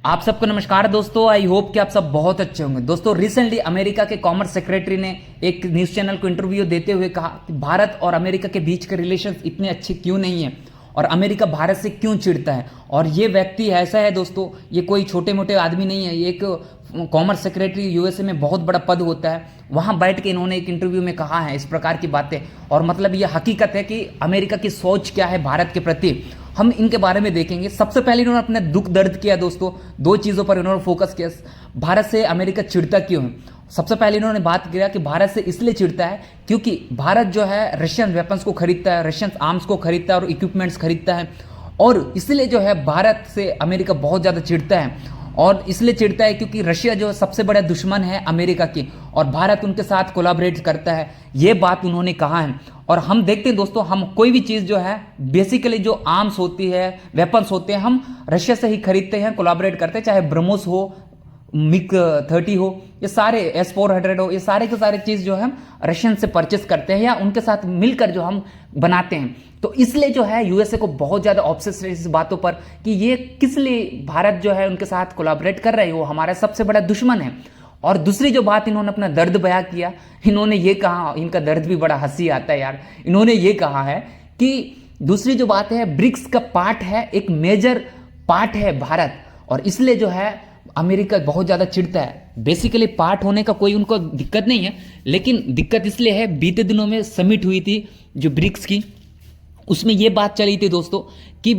आप सबको नमस्कार दोस्तों। आई होप कि आप सब बहुत अच्छे होंगे। दोस्तों रिसेंटली अमेरिका के कॉमर्स सेक्रेटरी ने एक न्यूज़ चैनल को इंटरव्यू देते हुए कहा कि भारत और अमेरिका के बीच के रिलेशंस इतने अच्छे क्यों नहीं हैं और अमेरिका भारत से क्यों चिढ़ता है। और ये व्यक्ति ऐसा है दोस्तों, ये कोई छोटे मोटे आदमी नहीं है, ये एक कॉमर्स सेक्रेटरी यूएसए में बहुत बड़ा पद होता है, वहाँ बैठ के इन्होंने एक इंटरव्यू में कहा है इस प्रकार की बातें। और मतलब ये हकीकत है कि अमेरिका की सोच क्या है भारत के प्रति, हम इनके बारे में देखेंगे। सबसे पहले इन्होंने अपने दुख दर्द किया दोस्तों, दो चीज़ों पर इन्होंने फोकस किया। भारत से अमेरिका चिढ़ता क्यों है। सबसे पहले इन्होंने बात किया कि भारत से इसलिए चिढ़ता है क्योंकि भारत जो है रशियन वेपन्स को खरीदता है, रशियन आर्म्स को खरीदता है और इक्विपमेंट्स खरीदता है, और इसलिए जो है भारत से अमेरिका बहुत ज़्यादा चिढ़ता है। और इसलिए चिढ़ता है क्योंकि रशिया जो सबसे बड़ा दुश्मन है अमेरिका की, और भारत उनके साथ कोलैबोरेट करता है। ये बात उन्होंने कहा है। और हम देखते हैं दोस्तों, हम कोई भी चीज़ जो है बेसिकली जो आर्म्स होती है, वेपन्स होते हैं, हम रशिया से ही खरीदते हैं, कोलैबोरेट करते हैं। चाहे ब्रह्मोस हो, मिग 30 हो, ये सारे S-400 हो, ये सारे के सारे चीज़ जो है हम रशियन से परचेस करते हैं या उनके साथ मिलकर जो हम बनाते हैं। तो इसलिए जो है यूएसए को बहुत ज़्यादा ऑब्सेस है इस बातों पर कि ये किस लिए भारत जो है उनके साथ कोलैबोरेट कर रहे हो, वो हमारा सबसे बड़ा दुश्मन है। और दूसरी जो बात इन्होंने अपना दर्द बयां किया, इन्होंने ये कहा, इनका दर्द भी बड़ा हंसी आता है यार। इन्होंने ये कहा है कि दूसरी जो बात है, ब्रिक्स का पार्ट है, एक मेजर पार्ट है भारत, और इसलिए जो है अमेरिका बहुत ज़्यादा चिढ़ता है। बेसिकली पार्ट होने का कोई उनको दिक्कत नहीं है, लेकिन दिक्कत इसलिए है, बीते दिनों में समिट हुई थी जो ब्रिक्स की, उसमें ये बात चली थी दोस्तों कि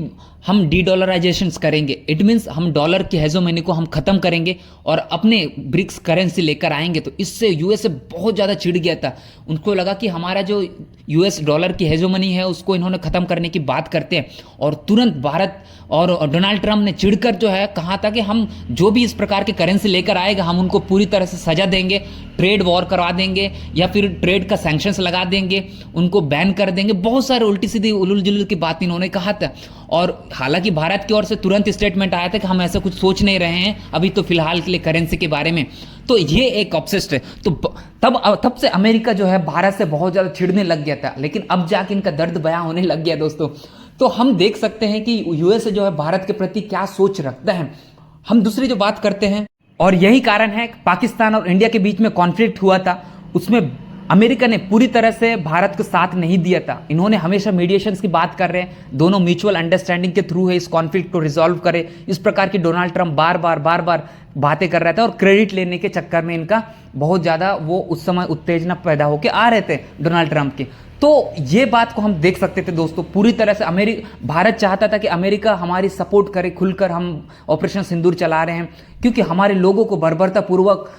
हम डी-डॉलराइजेशन करेंगे। इट मीन्स हम डॉलर की हेजोमनी को हम खत्म करेंगे और अपने ब्रिक्स करेंसी लेकर आएंगे। तो इससे यूएसए बहुत ज़्यादा चिढ़ गया था। उनको लगा कि हमारा जो यूएस डॉलर की हेजोमनी है उसको इन्होंने ख़त्म करने की बात करते हैं, और तुरंत भारत और डोनाल्ड ट्रंप ने चिढ़कर जो है कहा था कि हम जो भी इस प्रकार की करेंसी लेकर आएगा हम उनको पूरी तरह से सजा देंगे, ट्रेड वॉर करवा देंगे या फिर ट्रेड का सैंक्शंस लगा देंगे, उनको बैन कर देंगे। बहुत सारे उल्टी सीधी उलूल जुलूल की बात इन्होंने कहा था। और हालांकि भारत की ओर से तुरंत स्टेटमेंट आया था कि हम ऐसा कुछ सोच नहीं रहे हैं अभी तो फिलहाल के लिए करेंसी के बारे में। तो ये एक ऑब्सेस्ड है। तो तब से अमेरिका जो है भारत से बहुत ज़्यादा चिढ़ने लग गया था, लेकिन अब जाके इनका दर्द बयां होने लग गया दोस्तों। तो हम देख सकते हैं कि यूएसए जो है भारत के प्रति क्या सोच रखता है। हम दूसरी जो बात करते हैं, और यही कारण है पाकिस्तान और इंडिया के बीच में कॉन्फ्लिक्ट हुआ था, उसमें अमेरिका ने पूरी तरह से भारत को साथ नहीं दिया था। इन्होंने हमेशा मीडिएशंस की बात कर रहे हैं, दोनों म्यूचुअल अंडरस्टैंडिंग के थ्रू है इस कॉन्फ्लिक्ट को रिजॉल्व करे। इस प्रकार की डोनाल्ड ट्रंप बार बार बातें कर रहा था, और क्रेडिट लेने के चक्कर में इनका बहुत ज़्यादा वो उस समय उत्तेजना पैदा होकर आ रहे थे डोनाल्ड ट्रंप के। तो ये बात को हम देख सकते थे दोस्तों, पूरी तरह से भारत चाहता था कि अमेरिका हमारी सपोर्ट करे, खुलकर हम ऑपरेशन सिंदूर चला रहे हैं, क्योंकि हमारे लोगों को बर्बरतापूर्वक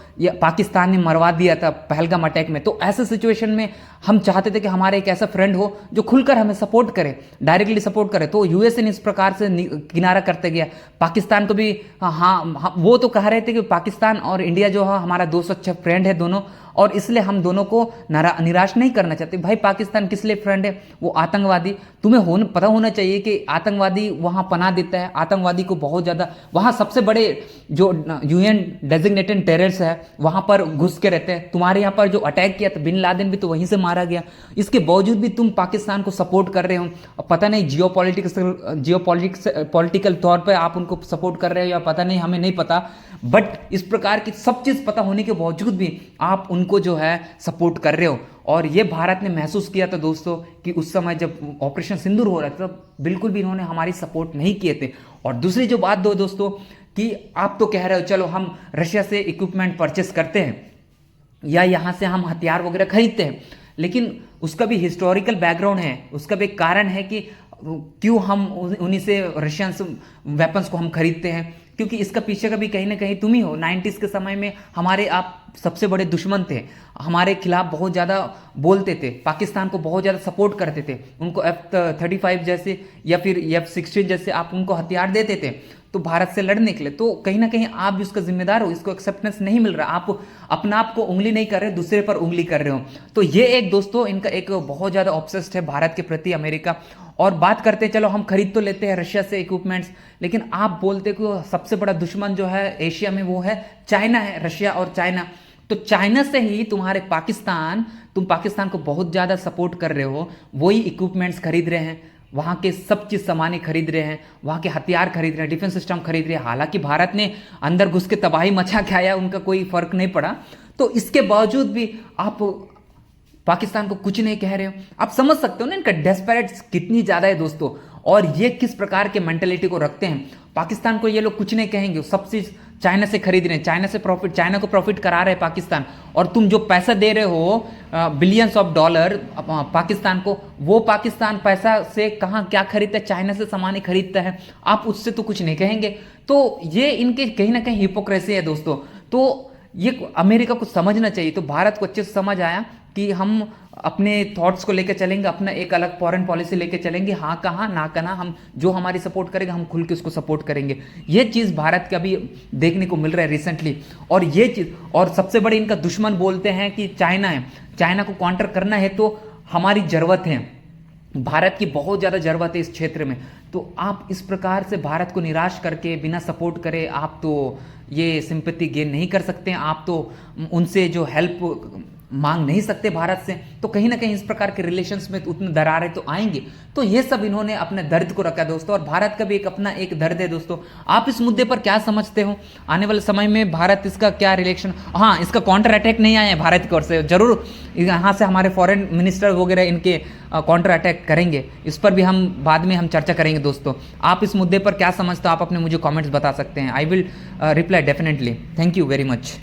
पाकिस्तान ने मरवा दिया था पहलगाम अटैक में। तो ऐसे सिचुएशन में हम चाहते थे कि हमारे एक ऐसा फ्रेंड हो जो खुलकर हमें सपोर्ट करे, डायरेक्टली सपोर्ट करे। तो यूएसए ने इस प्रकार से किनारा करते गया। पाकिस्तान को भी हाँ, वो तो कह रहे थे कि पाकिस्तान और इंडिया जो है हमारा दोस्त अच्छा फ्रेंड है दोनों, और इसलिए हम दोनों को निराश नहीं करना चाहते। भाई पाकिस्तान किस लिए फ्रेंड है, वो आतंकवादी, तुम्हें पता होना चाहिए कि आतंकवादी वहाँ पनाह देता है। आतंकवादी को बहुत ज़्यादा वहाँ सबसे बड़े जो यूएन डेजिग्नेटेड टेररिस्ट है वहाँ पर घुस के रहते हैं। तुम्हारे यहाँ पर जो अटैक किया था बिन लादेन भी तो वहीं से मारा गया। इसके बावजूद भी तुम पाकिस्तान को सपोर्ट कर रहे हो। पता नहीं पॉलिटिकल तौर पर आप उनको सपोर्ट कर रहे हो या पता नहीं, हमें नहीं पता, बट इस प्रकार की सब चीज़ पता होने के बावजूद भी आप उनको जो है सपोर्ट कर रहे हो। और ये भारत ने महसूस किया था दोस्तों कि उस समय जब ऑपरेशन सिंदूर हो रहा था तब बिल्कुल भी इन्होंने हमारी सपोर्ट नहीं किए थे। और दूसरी जो बात दो दोस्तों कि आप तो कह रहे हो चलो हम रशिया से इक्विपमेंट परचेस करते हैं या यहाँ से हम हथियार वगैरह खरीदते हैं, लेकिन उसका भी हिस्टोरिकल बैकग्राउंड है, उसका भी एक कारण है कि क्यों हम उन्हीं से रशियन वेपन्स को हम खरीदते हैं, क्योंकि इसका पीछे का भी कहीं ना कहीं तुम ही हो। 90s के समय में हमारे आप सबसे बड़े दुश्मन थे, हमारे खिलाफ बहुत ज़्यादा बोलते थे, पाकिस्तान को बहुत ज़्यादा सपोर्ट करते थे, उनको F-35 जैसे या फिर F-16 जैसे आप उनको हथियार देते थे तो भारत से लड़ने के लिए। तो कहीं ना कहीं आप भी उसका जिम्मेदार हो, इसको एक्सेप्टेंस नहीं मिल रहा, आप अपना आप को उंगली नहीं कर रहे, दूसरे पर उंगली कर रहे हो। तो ये एक दोस्तों इनका एक बहुत ज़्यादा ऑब्सेस्ड है भारत के प्रति अमेरिका। और बात करते हैं, चलो हम खरीद तो लेते हैं रशिया से इक्विपमेंट्स, लेकिन आप बोलते कि सबसे बड़ा दुश्मन जो है एशिया में वो है चाइना है, रशिया और चाइना। तो चाइना से ही तुम पाकिस्तान को बहुत ज़्यादा सपोर्ट कर रहे हो, वही इक्विपमेंट्स खरीद रहे हैं। वहाँ के सब चीज़ सामानें खरीद रहे हैं, वहाँ के हथियार खरीद रहे हैं, डिफेंस सिस्टम खरीद रहे हैं। हालांकि भारत ने अंदर घुस के तबाही मचा के आया, उनका कोई फर्क नहीं पड़ा। तो इसके बावजूद भी आप पाकिस्तान को कुछ नहीं कह रहे हो। आप समझ सकते हो ना इनका डेस्परेट कितनी ज़्यादा है दोस्तों, और ये किस प्रकार के मेंटेलिटी को रखते हैं। पाकिस्तान को ये लोग कुछ नहीं कहेंगे, सब चीज़ चाइना से खरीद रहे हैं, चाइना से प्रॉफिट, चाइना को प्रॉफिट करा रहे हैं पाकिस्तान। और तुम जो पैसा दे रहे हो बिलियंस ऑफ डॉलर पाकिस्तान को, वो पाकिस्तान पैसा से कहाँ क्या खरीदता है, चाइना से सामान खरीदता है, आप उससे तो कुछ नहीं कहेंगे। तो ये इनके कहीं ना कहीं हिपोक्रेसी है दोस्तों। तो ये अमेरिका को समझना चाहिए। तो भारत को अच्छे से समझ आया कि हम अपने थॉट्स को लेकर चलेंगे, अपना एक अलग फॉरेन पॉलिसी लेकर चलेंगे, हाँ कहाँ ना कहाँ, हम जो हमारी सपोर्ट करेगा हम खुल के उसको सपोर्ट करेंगे। ये चीज़ भारत का भी देखने को मिल रहा है रिसेंटली। और ये चीज़, और सबसे बड़े इनका दुश्मन बोलते हैं कि चाइना है, चाइना को काउंटर करना है तो हमारी ज़रूरत है, भारत की बहुत ज़्यादा ज़रूरत है इस क्षेत्र में। तो आप इस प्रकार से भारत को निराश करके बिना सपोर्ट करे आप तो ये सिंपैथी गेन नहीं कर सकते हैं, आप तो उनसे जो हेल्प मांग नहीं सकते भारत से। तो कहीं ना कहीं इस प्रकार के रिलेशंस में उतने दरारें तो आएंगे। तो ये सब इन्होंने अपने दर्द को रखा दोस्तों, और भारत का भी एक अपना एक दर्द है दोस्तों। आप इस मुद्दे पर क्या समझते हो? आने वाले समय में भारत इसका क्या रिलेक्शन, हाँ इसका काउंटर अटैक नहीं आया है भारत की ओर से, जरूर यहाँ से हमारे फॉरेन मिनिस्टर वगैरह इनके काउंटर अटैक करेंगे, इस पर भी हम बाद में हम चर्चा करेंगे दोस्तों। आप इस मुद्दे पर क्या समझते हो? आप अपने मुझे कॉमेंट्स बता सकते हैं। I will reply definitely. Thank you very much.